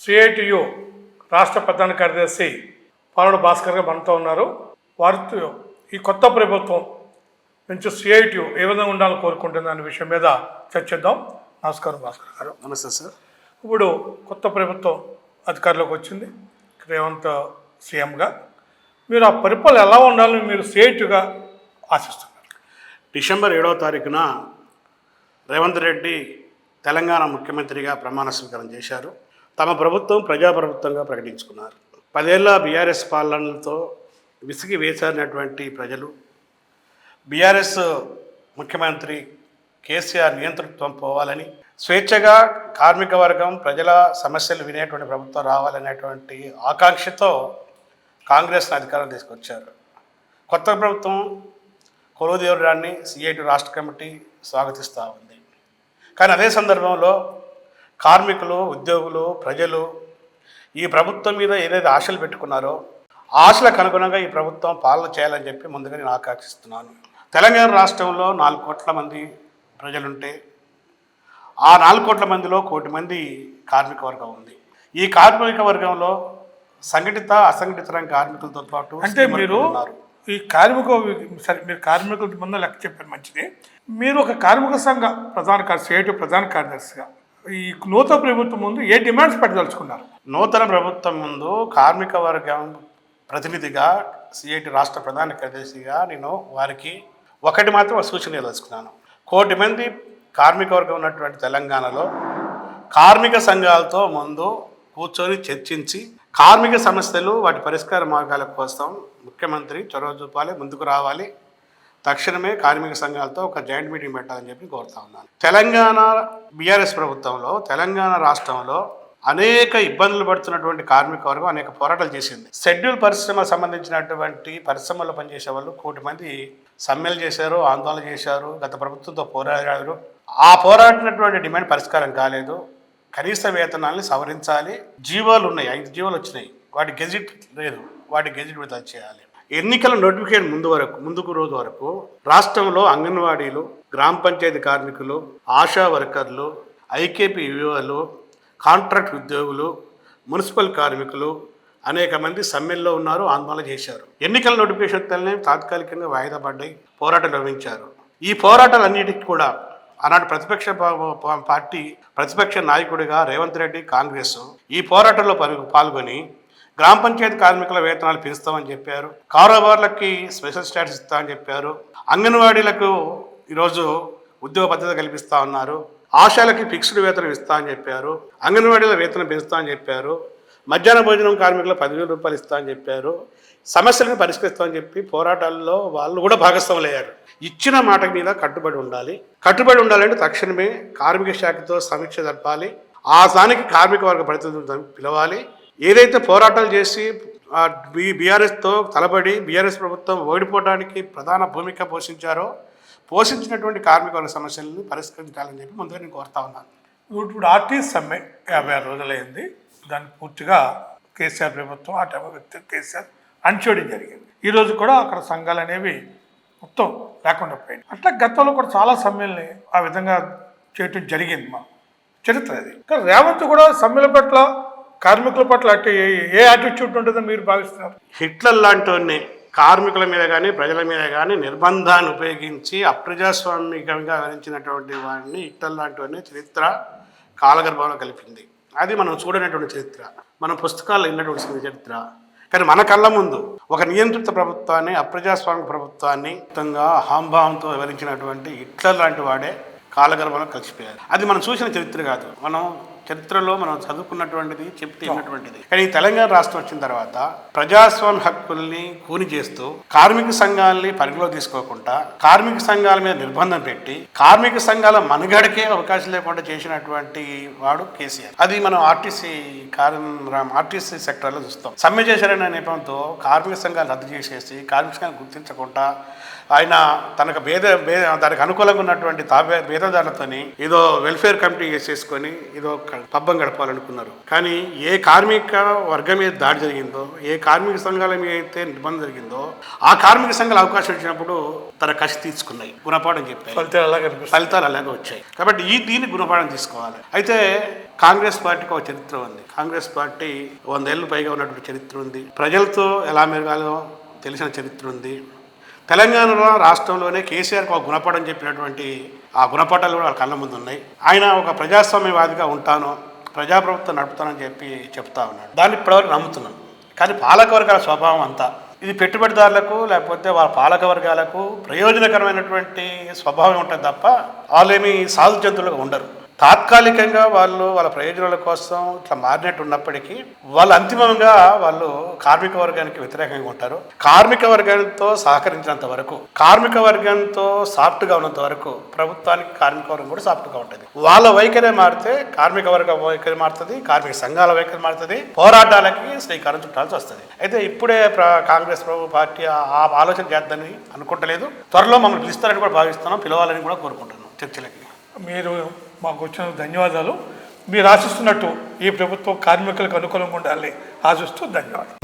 CITU రాష్ట్ర ప్రధాన కార్యదర్శి పాలడు భాస్కర్ గారు మనతో ఉన్నారు. వారితో ఈ కొత్త ప్రభుత్వం నుంచి సిఐటియు ఏ విధంగా ఉండాలని కోరుకుంటుంది అనే విషయం మీద చర్చిద్దాం. నమస్కారం భాస్కర్ గారు. నమస్తే సార్. ఇప్పుడు కొత్త ప్రభుత్వం అధికారంలోకి వచ్చింది, రేవంత్ సీఎంగా. మీరు ఆ పరిపాలన ఎలా ఉండాలని మీరు సిఐటియుగా ఆశిస్తున్నారు? డిసెంబర్ 7వ తారీఖున రేవంత్ రెడ్డి తెలంగాణ ముఖ్యమంత్రిగా ప్రమాణ స్వీకారం చేశారు. తమ ప్రభుత్వం ప్రజాప్రభుత్వంగా ప్రకటించుకున్నారు. 10 ఏళ్ల బీఆర్ఎస్ పాలనలతో విసిగి వేసారినటువంటి ప్రజలు బీఆర్ఎస్ ముఖ్యమంత్రి కేసీఆర్ నియంతృత్వం పోవాలని, స్వేచ్ఛగా కార్మిక వర్గం ప్రజల సమస్యలు వినేటువంటి ప్రభుత్వం రావాలనేటువంటి ఆకాంక్షతో కాంగ్రెస్ను అధికారం తీసుకొచ్చారు. కొత్త ప్రభుత్వం కొలువుదీరడాన్ని సిఐటి రాష్ట్ర కమిటీ స్వాగతిస్తూ ఉంది. కానీ అదే సందర్భంలో కార్మికులు, ఉద్యోగులు, ప్రజలు ఈ ప్రభుత్వం మీద ఏదైతే ఆశలు పెట్టుకున్నారో ఆశలకు అనుగుణంగా ఈ ప్రభుత్వం పాలన చేయాలని చెప్పి ముందుగా నేను ఆకాంక్షిస్తున్నాను. తెలంగాణ రాష్ట్రంలో 4 కోట్ల మంది ప్రజలుంటే ఆ 4 కోట్ల మందిలో 1 కోటి మంది కార్మిక వర్గం ఉంది. ఈ కార్మిక వర్గంలో సంఘటిత అసంఘటిత రంగ కార్మికులతో పాటు అంటే మీరు ఈ మీరు కార్మికుల ముందు లెక్క చెప్పారు, మంచిది. మీరు ఒక కార్మిక సంఘ సిఐటి ప్రధాన కార్యదర్శిగా ఈ నూతన ప్రభుత్వం ముందు ఏ డిమాండ్స్ పెట్టదలుచుకున్నారు? నూతన ప్రభుత్వం ముందు కార్మిక వర్గం ప్రతినిధిగా సిఐటి రాష్ట్ర ప్రధాన కార్యదర్శిగా నేను వారికి ఒకటి మాత్రం సూచన ఇవ్వదలుచుకున్నాను. 1 కోటి మంది కార్మిక వర్గం ఉన్నటువంటి తెలంగాణలో కార్మిక సంఘాలతో ముందు కూర్చొని చర్చించి కార్మిక సమస్యలు, వాటి పరిష్కార మార్గాల కోసం ముఖ్యమంత్రి చొరవ చూపాలి, ముందుకు రావాలి. తక్షణమే కార్మిక సంఘాలతో ఒక జాయింట్ మీటింగ్ పెట్టాలని చెప్పి కోరుతా ఉన్నాను. తెలంగాణ బీఆర్ఎస్ ప్రభుత్వంలో తెలంగాణ రాష్ట్రంలో అనేక ఇబ్బందులు పడుతున్నటువంటి కార్మిక వర్గం అనేక పోరాటాలు చేసింది. షెడ్యూల్ పరిశ్రమ సంబంధించినటువంటి పరిశ్రమలో పనిచేసే వాళ్ళు 1 కోటి మంది సమ్మెలు చేశారు, ఆందోళన చేశారు, గత ప్రభుత్వంతో పోరాడారు. ఆ పోరాడినటువంటి డిమాండ్ పరిష్కారం కాలేదు. కనీస వేతనాన్ని సవరించాలి. జీవోలు ఉన్నాయి, 5 జీవోలు వచ్చినాయి, వాటి గెజిట్ లేదు, వాటి గెజిట్ విడుదల చేయాలి. ఎన్నికల నోటిఫికేషన్ ముందుకు రోజు వరకు రాష్ట్రంలో అంగన్వాడీలు, గ్రామ పంచాయతీ కార్మికులు, ఆశా వర్కర్లు, ఐకేపీ యువలు, కాంట్రాక్ట్ ఉద్యోగులు, మున్సిపల్ కార్మికులు అనేక మంది సమ్మెల్లో ఉన్నారు, ఆందోళన చేశారు. ఎన్నికల నోటిఫికేషన్ తాత్కాలికంగా వాయిదా పడ్డాయి, పోరాటాలు నిర్వహించారు. ఈ పోరాటాలన్నిటికీ కూడా ఆనాడు ప్రతిపక్ష నాయకుడిగా రేవంత్ రెడ్డి కాంగ్రెస్ ఈ పోరాటంలో పాల్గొని గ్రామ పంచాయతీ కార్మికుల వేతనాలు పెంచుతామని చెప్పారు, కారోబార్లకి స్పెషల్ స్టాటస్ ఇస్తామని చెప్పారు, అంగన్వాడీలకు ఈరోజు ఉద్యోగ భద్రత కల్పిస్తా ఉన్నారు, ఆశాలకి ఫిక్స్డ్ వేతనం ఇస్తామని చెప్పారు, అంగన్వాడీల వేతనం పెంచుతామని చెప్పారు, మధ్యాహ్న భోజనం కార్మికులు 10,000 రూపాయలు ఇస్తామని చెప్పారు, సమస్యలను పరిష్కరిస్తామని చెప్పి పోరాటాల్లో వాళ్ళు కూడా భాగస్వాములయ్యారు. ఇచ్చిన మాట మీద కట్టుబడి ఉండాలంటే తక్షణమే కార్మిక శాఖతో సమీక్ష జరపాలి. ఆ స్థానికి కార్మిక వర్గ ప్రతినిధులను పిలవాలి. ఏదైతే పోరాటాలు చేసి బీఆర్ఎస్తో తలబడి బీఆర్ఎస్ ప్రభుత్వం ఓడిపోవడానికి ప్రధాన భూమిక పోషించినటువంటి కార్మిక వర్గ సమస్యలను పరిష్కరించాలని చెప్పి ముందుగా నేను కోరుతా ఉన్నాను. ఇప్పుడు ఆర్టీసీ సమ్మె 56 రోజులైంది. దాన్ని పూర్తిగా కేసీఆర్ ప్రభుత్వం, ఆ టైం వ్యక్తి కేసీఆర్ అణచివేయడం జరిగింది. ఈరోజు కూడా అక్కడ సంఘాలు అనేవి మొత్తం లేకుండా పోయింది. అట్లా గతంలో కూడా చాలా సమ్మెల్ని ఆ విధంగా చేయటం జరిగింది. మా చరిత్ర అది. కానీ రేవంత్ కూడా సమ్మెల పట్ల, కార్మికుల పట్ల అంటే ఏ యాటిట్యూడ్ ఉంటుందో మీరు భావిస్తున్నారు? హిట్లర్ లాంటి కార్మికుల మీద కానీ ప్రజల మీద కానీ నిర్బంధాన్ని ఉపయోగించి అప్రజాస్వామికంగా వివరించినటువంటి వాడిని హిట్లర్ లాంటి చరిత్ర కాలగర్భంలో కలిపింది. అది మనం చూడనటువంటి చరిత్ర, మన పుస్తకాల్లో విన్నటువంటి చరిత్ర. కానీ మన కళ్ళ ముందు ఒక నియంత్రిత ప్రభుత్వాన్ని, అప్రజాస్వామిక ప్రభుత్వాన్ని మొత్తంగా హాంభావంతో వివరించినటువంటి హిట్లర్ లాంటి వాడే కాలగర్భంలో కలిసిపోయారు. అది మనం చూసిన చరిత్ర కాదు, మనం చరిత్రలో మనం చదువుకున్నటువంటిది, చెప్తే విన్నటువంటిది. కానీ తెలంగాణ రాష్ట్రం వచ్చిన తర్వాత ప్రజాస్వామ్య హక్కుల్ని కూని చేస్తూ కార్మిక సంఘాలని పరిధిలో తీసుకోకుండా కార్మిక సంఘాల మీద నిర్బంధం పెట్టి కార్మిక సంఘాల మనుగడకే అవకాశం లేకుండా చేసినటువంటి వాడు కేసీఆర్. అది మనం ఆర్టీసీ సెక్టర్లో చూస్తాం. సమ్మె చేశారనే నేపథ్యంతో కార్మిక సంఘాలు రద్దు చేసేసి కార్మిక సంఘాలు గుర్తించకుండా ఆయన తనకు దానికి అనుకూలంగా ఉన్నటువంటి భేదదారులతోని ఏదో వెల్ఫేర్ కమిటీ వేసేసుకొని ఏదో పబ్బం గడపాలనుకున్నారు. కానీ ఏ కార్మిక వర్గం మీద దాడి జరిగిందో, ఏ కార్మిక సంఘాల మీద అయితే నిర్బంధం జరిగిందో, ఆ కార్మిక సంఘాలు అవకాశం ఇచ్చినప్పుడు తన కసి తీసుకున్నాయి, గుణపాఠం చెప్పాయి, ఫలితాలు అలాగే వచ్చాయి. కాబట్టి దీన్ని గుణపాఠం తీసుకోవాలి. అయితే కాంగ్రెస్ పార్టీకి ఒక చరిత్ర ఉంది. కాంగ్రెస్ పార్టీ 100 ఏళ్ళు పైగా ఉన్నటువంటి చరిత్ర ఉంది. ప్రజలతో ఎలా మెరగాలో తెలిసిన చరిత్ర ఉంది. తెలంగాణలో రాష్ట్రంలోనే కేసీఆర్కి ఒక గుణపాఠం చెప్పినటువంటి ఆ గుణపాఠాలు కూడా వాళ్ళ కళ్ళ ముందు ఉన్నాయి. ఆయన ఒక ప్రజాస్వామ్యవాదిగా ఉంటాను, ప్రజాప్రభుత్వం నడుపుతానని చెప్తా ఉన్నాడు. దాన్ని ఇప్పటివరకు నమ్ముతున్నాను. కానీ పాలకవర్గాల స్వభావం అంతా ఇది పెట్టుబడిదారులకు లేకపోతే వాళ్ళ పాలక వర్గాలకు ప్రయోజనకరమైనటువంటి స్వభావం ఉంటుంది తప్ప వాళ్ళేమి సాధు జంతువులుగా ఉండరు. తాత్కాలికంగా వాళ్ళు వాళ్ళ ప్రయోజనాల కోసం ఇట్లా మారినట్టు ఉన్నప్పటికీ వాళ్ళు అంతిమంగా వాళ్ళు కార్మిక వర్గానికి వ్యతిరేకంగా ఉంటారు. కార్మిక వర్గంతో సహకరించినంత వరకు, కార్మిక వర్గంతో సాఫ్ట్గా ఉన్నంత వరకు ప్రభుత్వానికి కార్మిక వర్గం కూడా సాఫ్ట్గా ఉంటుంది. వాళ్ళ వైఖరి మారితే కార్మిక వర్గ వైఖరి మారుతుంది, కార్మిక సంఘాల వైఖరి మారుతుంది, పోరాటాలకి శ్రీకారం చుట్టాల్సి వస్తుంది. అయితే ఇప్పుడే కాంగ్రెస్ పార్టీ ఆ ఆలోచన చేద్దని అనుకుంటలేదు. త్వరలో మమ్మల్ని పిలుస్తారని కూడా భావిస్తున్నాం, పిలవాలని కూడా కోరుకుంటున్నాం చర్చలకి. మీరు మాకు వచ్చిన ధన్యవాదాలు. మీరు ఆశిస్తున్నట్టు ఈ ప్రభుత్వం కార్మికులకు అనుకూలంగా ఉండాలని ఆశిస్తూ ధన్యవాదాలు.